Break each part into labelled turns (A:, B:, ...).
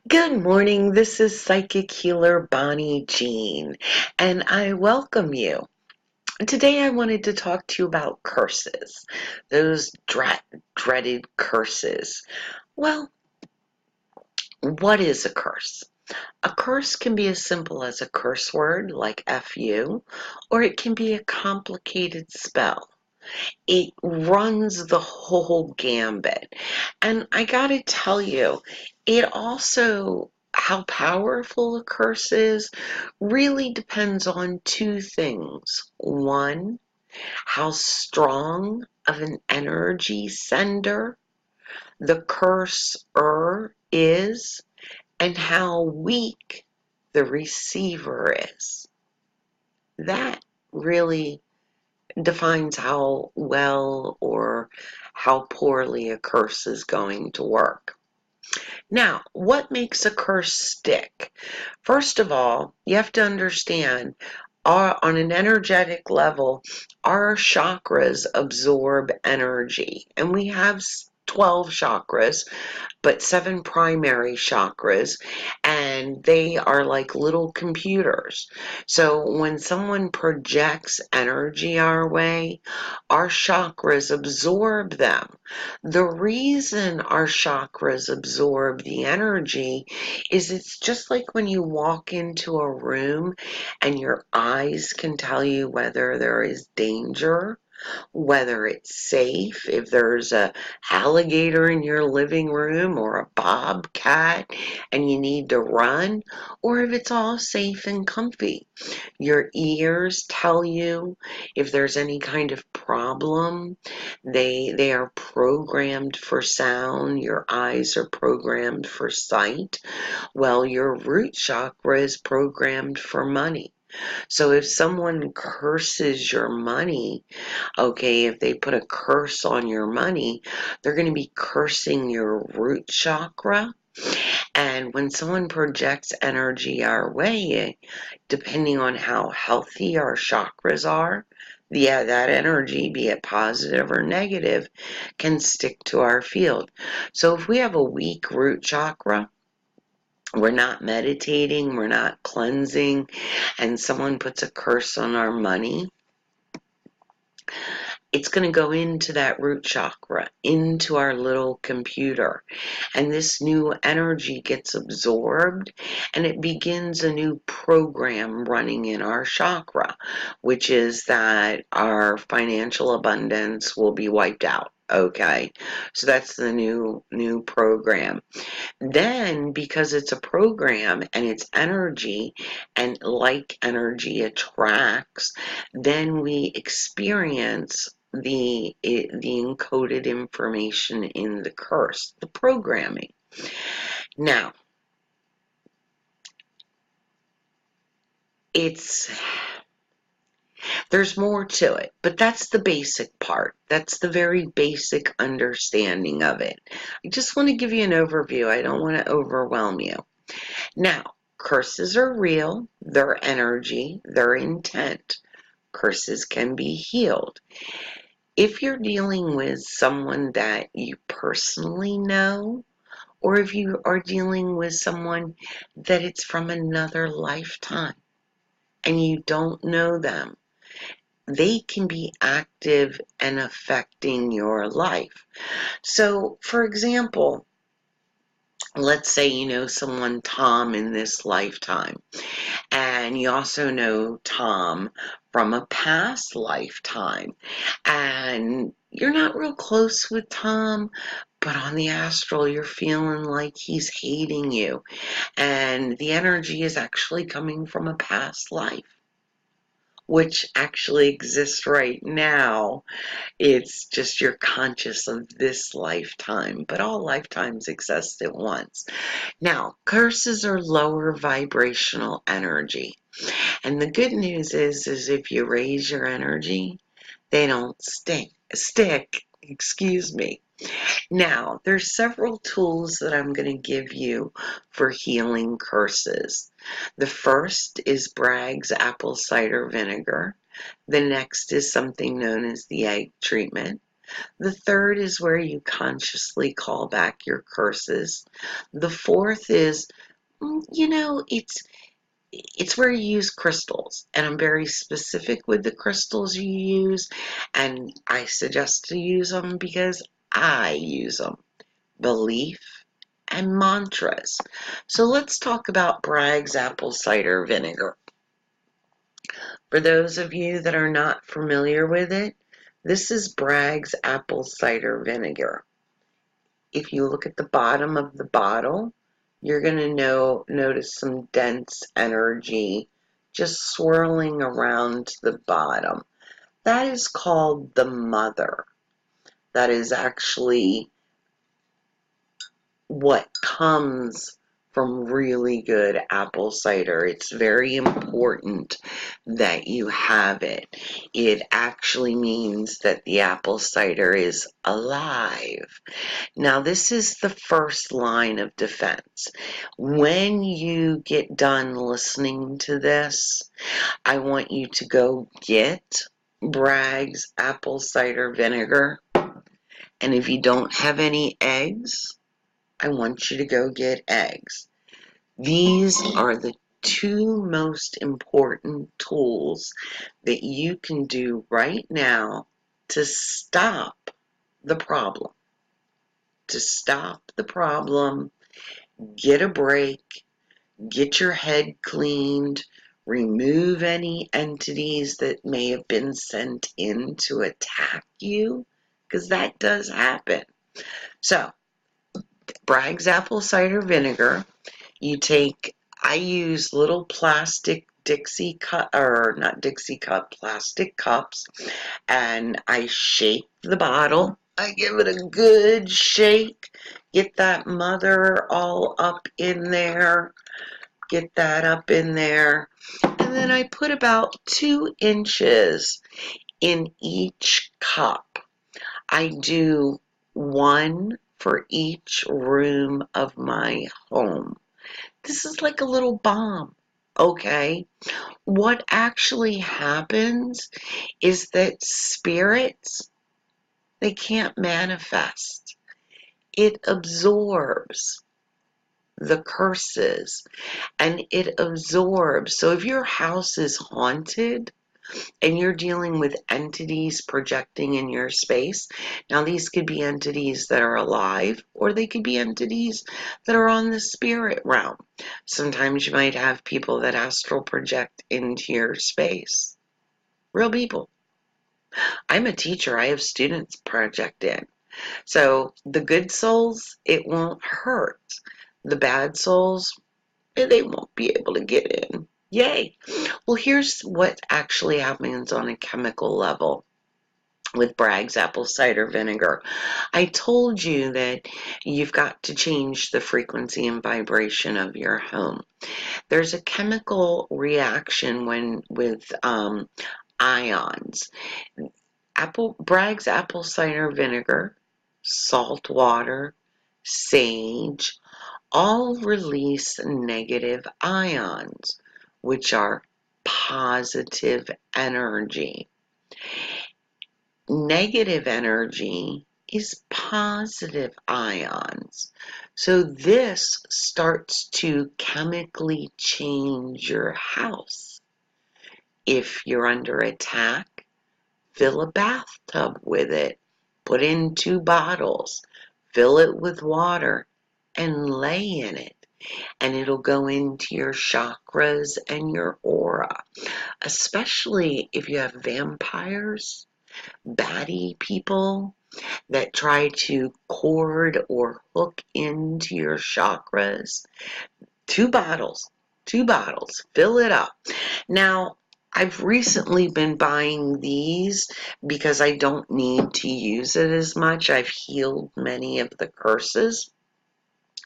A: Good morning. This is Psychic Healer Bonnie Jean, and I welcome you. Today I wanted to talk to you about curses, those dreaded curses. Well, what is a curse? A curse can be as simple as a curse word like FU, or it can be a complicated spell. It runs the whole gambit. And I gotta tell you, it also, how powerful a curse is, really depends on two things. One, how strong of an energy sender the curser is, and how weak the receiver is. That really defines how well or how poorly a curse is going to work. Now, what makes a curse stick? First of all, you have to understand on an energetic level, our chakras absorb energy, and we have 12 chakras, but 7 primary chakras, and they are like little computers. So when someone projects energy our way, our chakras absorb them. The reason our chakras absorb the energy is it's just like when you walk into a room and your eyes can tell you whether there is danger, whether it's safe, if there's a alligator in your living room or a bobcat and you need to run, or if it's all safe and comfy. Your ears tell you if there's any kind of problem. They are programmed for sound. Your eyes are programmed for sight. Well, your root chakra is programmed for money. So if someone curses your money, okay, if they put a curse on your money, they're going to be cursing your root chakra. And when someone projects energy our way, depending on how healthy our chakras are, yeah, that energy, be it positive or negative, can stick to our field. So if we have a weak root chakra, we're not meditating, we're not cleansing, and someone puts a curse on our money, it's going to go into that root chakra, into our little computer. And this new energy gets absorbed and it begins a new program running in our chakra, which is that our financial abundance will be wiped out. Okay, so that's the new program. Then, because it's a program and it's energy, and like energy attracts, then we experience the encoded information in the curse, the programming. Now, it's there's more to it, but that's the basic part. That's the very basic understanding of it. I just want to give you an overview. I don't want to overwhelm you. Now, curses are real, they're energy, they're intent. Curses can be healed. If you're dealing with someone that you personally know, or if you are dealing with someone that it's from another lifetime and you don't know them, they can be active and affecting your life. So, for example, let's say you know someone, Tom, in this lifetime, and you also know Tom from a past lifetime, and you're not real close with Tom, but on the astral, you're feeling like he's hating you, and the energy is actually coming from a past life, which actually exists right now. It's just you're conscious of this lifetime, but all lifetimes exist at once. Now, curses are lower vibrational energy. And the good news is if you raise your energy, they don't stick, excuse me. Now, there's several tools that I'm going to give you for healing curses. The first is Bragg's apple cider vinegar. The next is something known as the egg treatment. The third is where you consciously call back your curses. The fourth is, it's where you use crystals, and I'm very specific with the crystals you use, and I suggest to use them because I use them. Belief and mantras. So let's talk about Bragg's apple cider vinegar. For those of you that are not familiar with it, this is Bragg's apple cider vinegar. If you look at the bottom of the bottle, you're going to notice some dense energy just swirling around the bottom. That is called the mother. That is actually what comes from really good apple cider. It's very important that you have it. It actually means that the apple cider is alive. Now, this is the first line of defense. When you get done listening to this, I want you to go get Bragg's apple cider vinegar. And if you don't have any eggs, I want you to go get eggs. These are the two most important tools that you can do right now to stop the problem. To stop the problem, get a break, get your head cleaned, remove any entities that may have been sent in to attack you, because that does happen. So, Bragg's apple cider vinegar, I use little plastic Dixie cup, or not Dixie cup, plastic cups, and I shake the bottle. I give it a good shake, get that mother all up in there, get that up in there, and then I put about 2 inches in each cup. I do 1 for each room of my home. This is like a little bomb, okay? What actually happens is that spirits, they can't manifest. It absorbs the curses, and it absorbs. So if your house is haunted, and you're dealing with entities projecting in your space. Now, these could be entities that are alive, or they could be entities that are on the spirit realm. Sometimes you might have people that astral project into your space. Real people. I'm a teacher. I have students project in. So the good souls, it won't hurt. The bad souls, they won't be able to get in. Yay! Well, here's what actually happens on a chemical level with Bragg's apple cider vinegar. I told you that you've got to change the frequency and vibration of your home. There's a chemical reaction with ions. Bragg's apple cider vinegar, salt water, sage, all release negative ions, which are positive energy. Negative energy is positive ions. So this starts to chemically change your house. If you're under attack, fill a bathtub with it. Put in 2 bottles. Fill it with water and lay in it. And it'll go into your chakras and your aura. Especially if you have vampires, baddie people that try to cord or hook into your chakras. 2 bottles, fill it up. Now, I've recently been buying these because I don't need to use it as much. I've healed many of the curses.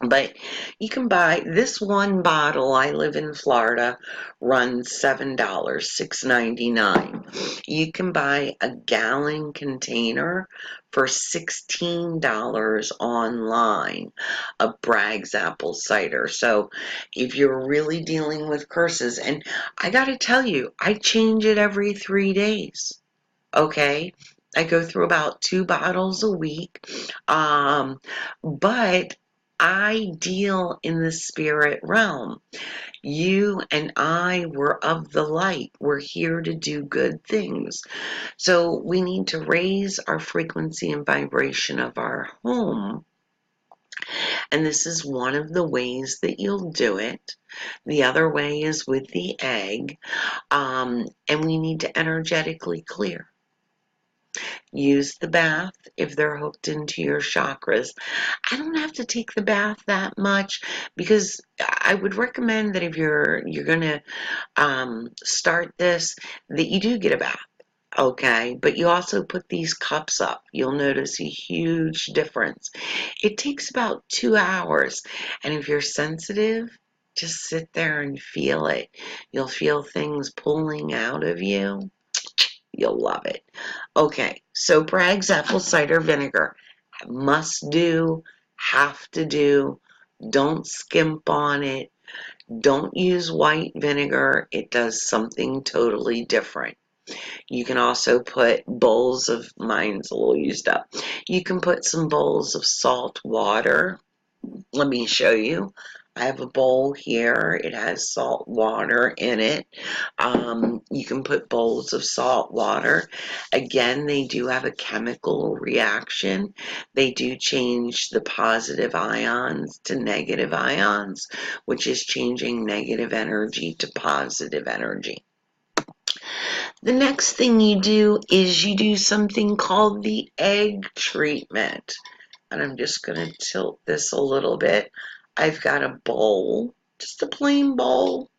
A: But you can buy this one bottle. I live in Florida, runs $7, $6.99. You can buy a gallon container for $16 online of Bragg's apple cider. So if you're really dealing with curses, and I got to tell you, I change it every 3 days. Okay? I go through about 2 bottles a week. But I deal in the spirit realm. You and I were of the light. We're here to do good things. So we need to raise our frequency and vibration of our home. And this is one of the ways that you'll do it. The other way is with the egg. And we need to energetically clear. Use the bath if they're hooked into your chakras. I don't have to take the bath that much because I would recommend that if you're gonna start this, that you do get a bath. Okay, but you also put these cups up. You'll notice a huge difference. It takes about 2 hours, and if you're sensitive, just sit there and feel it. You'll feel things pulling out of you. You'll love it. Okay, so Bragg's apple cider vinegar. Must do, have to do. Don't skimp on it. Don't use white vinegar. It does something totally different. You can also put bowls of, mine's a little used up. You can put some bowls of salt water. Let me show you. I have a bowl here. It has salt water in it. You can put bowls of salt water. Again, they do have a chemical reaction. They do change the positive ions to negative ions, which is changing negative energy to positive energy. The next thing you do is you do something called the egg treatment. And I'm just going to tilt this a little bit. I've got a bowl, just a plain bowl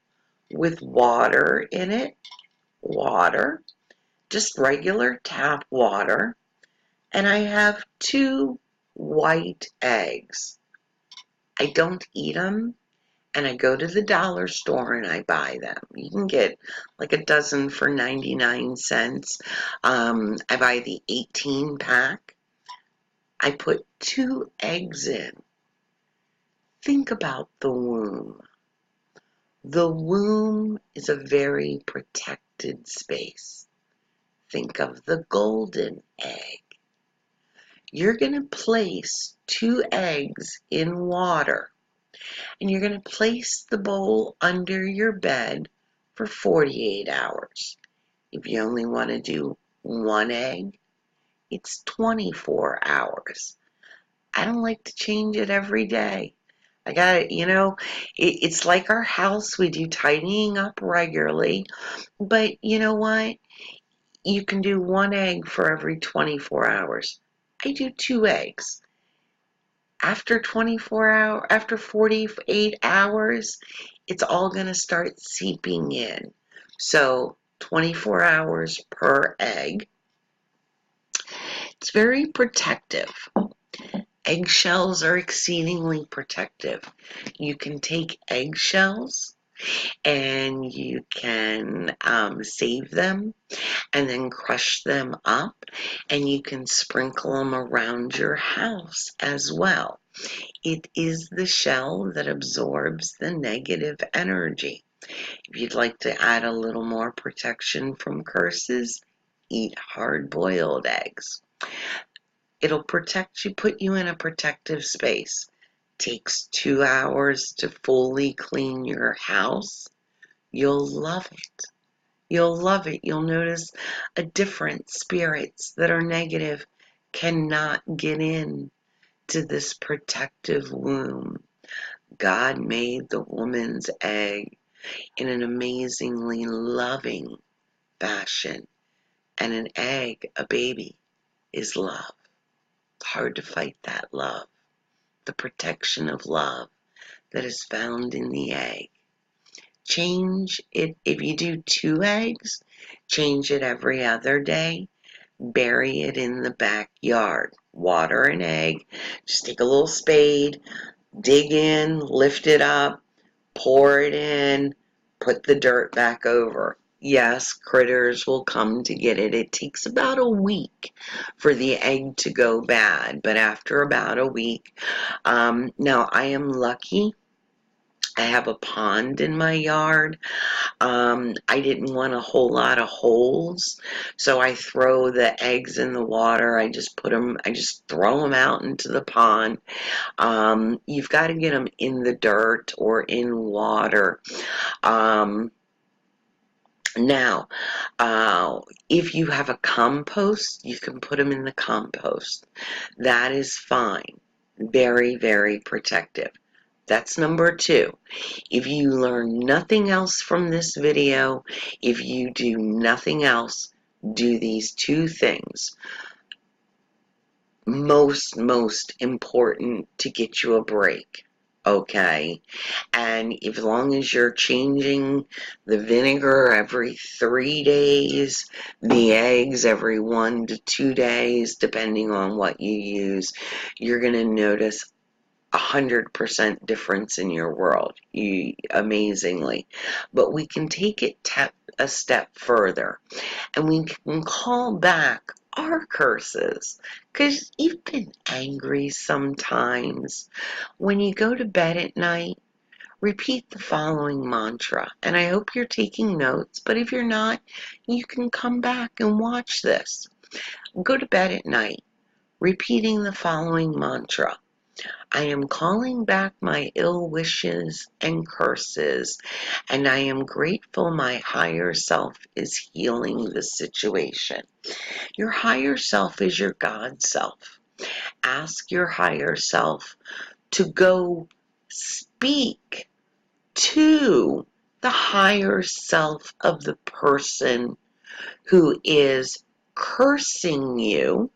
A: with water in it. Water, just regular tap water. And I have 2 white eggs. I don't eat them. And I go to the dollar store and I buy them. You can get like a dozen for 99 cents. I buy the 18 pack. I put 2 eggs in. Think about the womb. The womb is a very protected space. Think of the golden egg. You're going to place 2 eggs in water. And you're going to place the bowl under your bed for 48 hours. If you only want to do 1 egg, it's 24 hours. I don't like to change it every day. I got it, it's like our house. We do tidying up regularly. But you know what? You can do 1 egg for every 24 hours. I do 2 eggs. After 48 hours, it's all going to start seeping in. So 24 hours per egg. It's very protective. Eggshells are exceedingly protective. You can take eggshells and you can save them and then crush them up, and you can sprinkle them around your house as well. It is the shell that absorbs the negative energy. If you'd like to add a little more protection from curses, eat hard-boiled eggs. It'll protect you, put you in a protective space. Takes 2 hours to fully clean your house. You'll love it. You'll love it. You'll notice a different spirits that are negative cannot get in to this protective womb. God made the woman's egg in an amazingly loving fashion. And an egg, a baby, is love. It's hard to fight that love. The protection of love that is found in the egg. Change it. If you do 2 eggs, change it every other day. Bury it in the backyard. Water an egg. Just take a little spade, dig in, lift it up, pour it in, put the dirt back over. Yes, critters will come to get it. It takes about a week for the egg to go bad, but after about a week, now I am lucky. I have a pond in my yard. I didn't want a whole lot of holes, so I throw the eggs in the water. I just throw them out into the pond. You've got to get them in the dirt or in water. Um, Now, if you have a compost, you can put them in the compost. That is fine. Very, very protective. That's number two. If you learn nothing else from this video, if you do nothing else, do these two things. Most important to get you a break. Okay? And as long as you're changing the vinegar every 3 days, the eggs every 1 to 2 days, depending on what you use, you're going to notice 100% difference in your world, amazingly. But we can take it a step further, and we can call back our curses, because you've been angry sometimes. When you go to bed at night, repeat the following mantra, and I hope you're taking notes, but if you're not, you can come back and watch this. Go to bed at night, repeating the following mantra. I am calling back my ill wishes and curses, and I am grateful my higher self is healing the situation. Your higher self is your God self. Ask your higher self to go speak to the higher self of the person who is cursing you,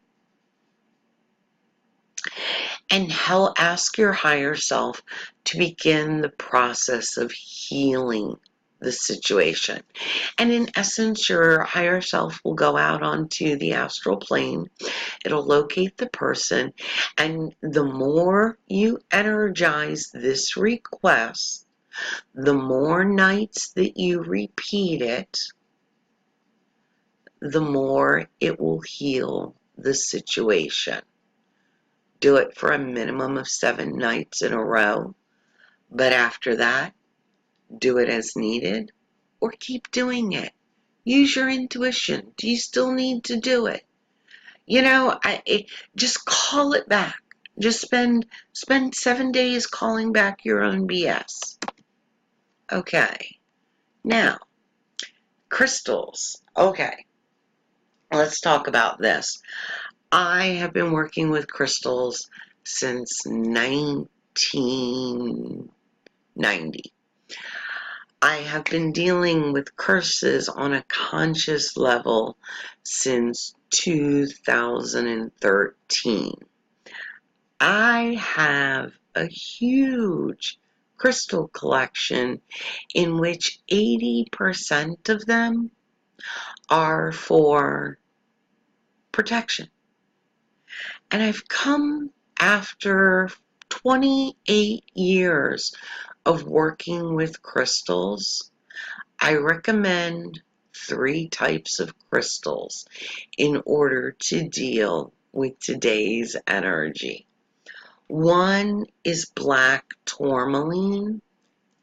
A: and ask your higher self to begin the process of healing the situation. And in essence, your higher self will go out onto the astral plane. It'll locate the person, and the more you energize this request, the more nights that you repeat it, the more it will heal the situation. Do it for a minimum of 7 nights in a row, but after that, do it as needed, or keep doing it. Use your intuition. Do you still need to do it? You know, just call it back. Just spend 7 days calling back your own BS. Okay. Now, crystals. Okay. Let's talk about this. I have been working with crystals since 1990. I have been dealing with curses on a conscious level since 2013. I have a huge crystal collection in which 80% of them are for protection. And I've come after 28 years of working with crystals. I recommend 3 types of crystals in order to deal with today's energy. One is black tourmaline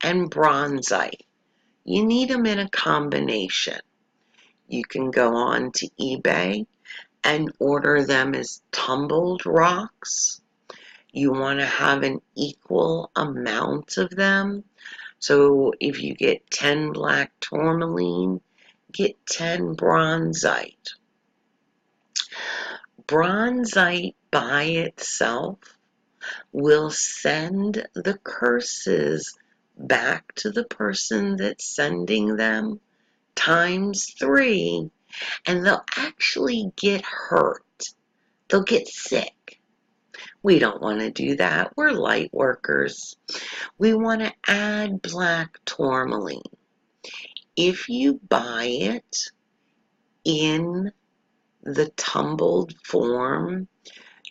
A: and bronzite. You need them in a combination. You can go on to eBay and order them as tumbled rocks. You want to have an equal amount of them. So if you get 10 black tourmaline, get 10 bronzite. Bronzite by itself will send the curses back to the person that's sending them ×3, and they'll actually get hurt. They'll get sick. We don't want to do that. We're light workers. We want to add black tourmaline. If you buy it in the tumbled form,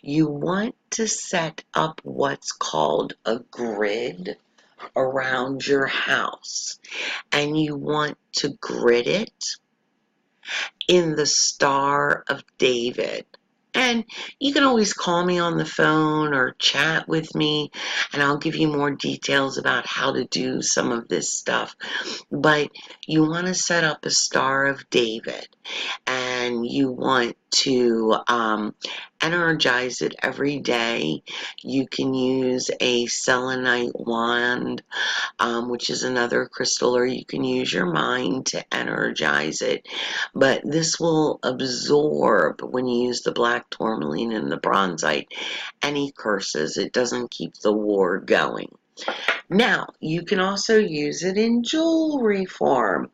A: you want to set up what's called a grid around your house, and you want to grid it in the Star of David. And you can always call me on the phone or chat with me, and I'll give you more details about how to do some of this stuff. But you want to set up a Star of David, and you want to energize it every day. You can use a selenite wand, which is another crystal, or you can use your mind to energize it. But this will absorb, when you use the black tourmaline and the bronzite, any curses. It doesn't keep the war going. Now, you can also use it in jewelry form.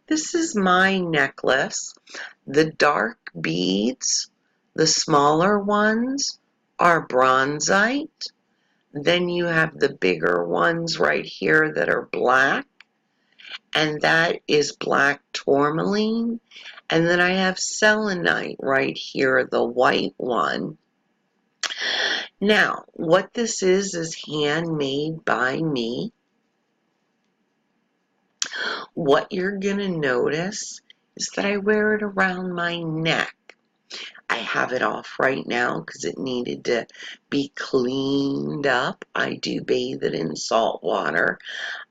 A: This is my necklace. The dark beads, the smaller ones, are bronzite. Then you have the bigger ones right here that are black, and that is black tourmaline. And then I have selenite right here, the white one. Now, what this is handmade by me. What you're going to notice is that I wear it around my neck. I have it off right now because it needed to be cleaned up. I do bathe it in salt water.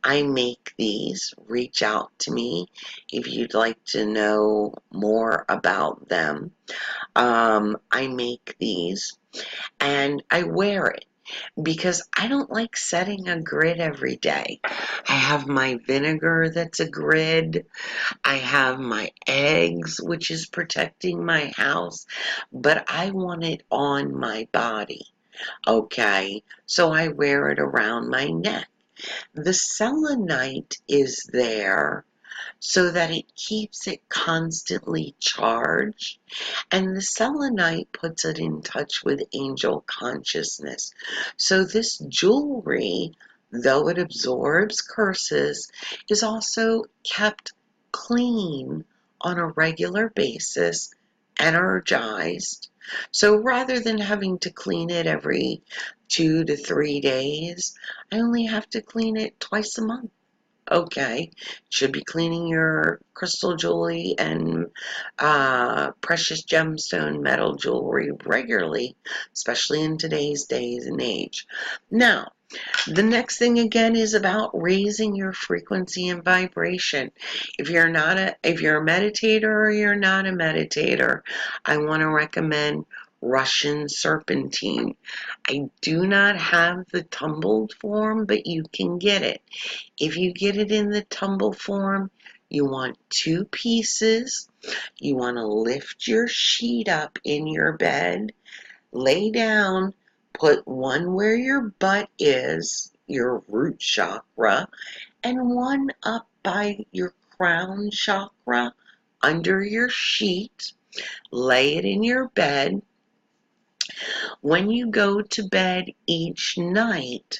A: I make these. Reach out to me if you'd like to know more about them. I make these and I wear it because I don't like setting a grid every day. I have my vinegar that's a grid. I have my eggs, which is protecting my house, but I want it on my body. Okay, so I wear it around my neck. The selenite is there so that it keeps it constantly charged, and the selenite puts it in touch with angel consciousness. So this jewelry, though it absorbs curses, is also kept clean on a regular basis, energized. So rather than having to clean it every 2 to 3 days, I only have to clean it twice a month. Okay, should be cleaning your crystal jewelry and precious gemstone metal jewelry regularly, especially in today's days and age. Now, the next thing again is about raising your frequency and vibration. If you're a meditator or you're not a meditator, I want to recommend Russian serpentine. I do not have the tumbled form, but you can get it. If you get it in the tumble form, you want 2 pieces. You want to lift your sheet up in your bed, lay down, put one where your butt is, your root chakra, and one up by your crown chakra under your sheet. Lay it in your bed. When you go to bed each night,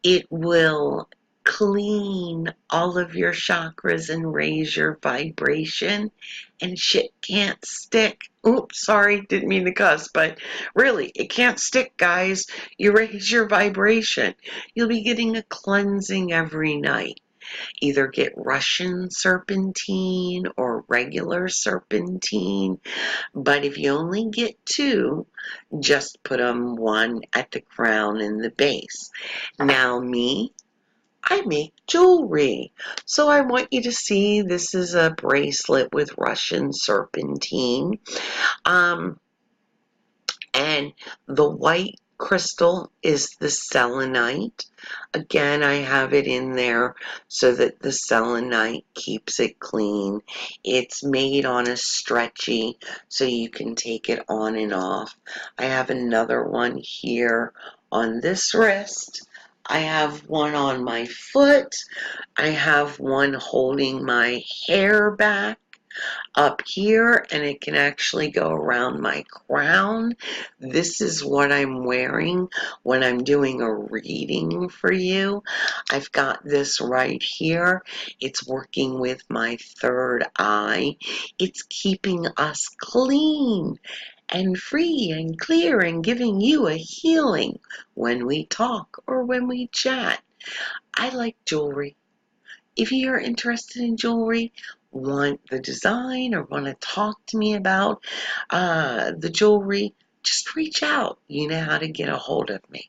A: it will clean all of your chakras and raise your vibration, and shit can't stick. Oops, sorry, didn't mean to cuss, but really, it can't stick, guys. You raise your vibration. You'll be getting a cleansing every night. Either get Russian serpentine or regular serpentine, but if you only get 2, just put them one at the crown and the base. Now me, I make jewelry. So I want you to see this is a bracelet with Russian serpentine. And the white crystal is the selenite. Again, I have it in there so that the selenite keeps it clean. It's made on a stretchy so you can take it on and off. I have another one here on this wrist. I have one on my foot. I have one holding my hair back up here, and it can actually go around my crown. This is what I'm wearing when I'm doing a reading for you. I've got this right here. It's working with my third eye. It's keeping us clean and free and clear and giving you a healing when we talk or when we chat. I like jewelry. If you're interested in jewelry, want the design, or want to talk to me about the jewelry, just reach out. You know how to get a hold of me.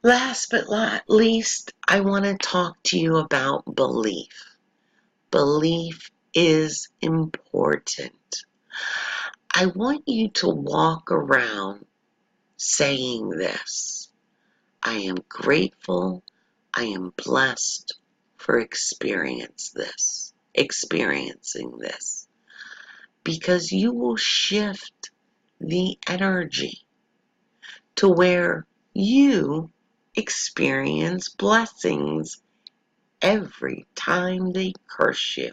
A: Last but not least, I want to talk to you about belief. Belief is important. I want you to walk around saying this: I am grateful, I am blessed for experiencing this, because you will shift the energy to where you experience blessings every time they curse you.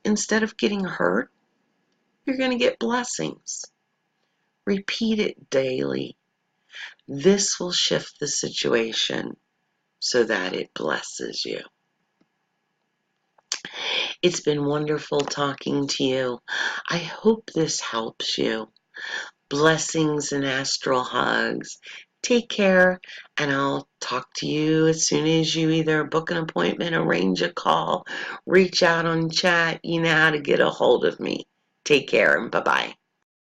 A: Instead of getting hurt, you're going to get blessings. Repeat it daily. This will shift the situation so that it blesses you. It's been wonderful talking to you. I hope this helps you. Blessings and astral hugs. Take care, and I'll talk to you as soon as you either book an appointment, arrange a call, reach out on chat. You know how to get a hold of me. Take care, and bye-bye.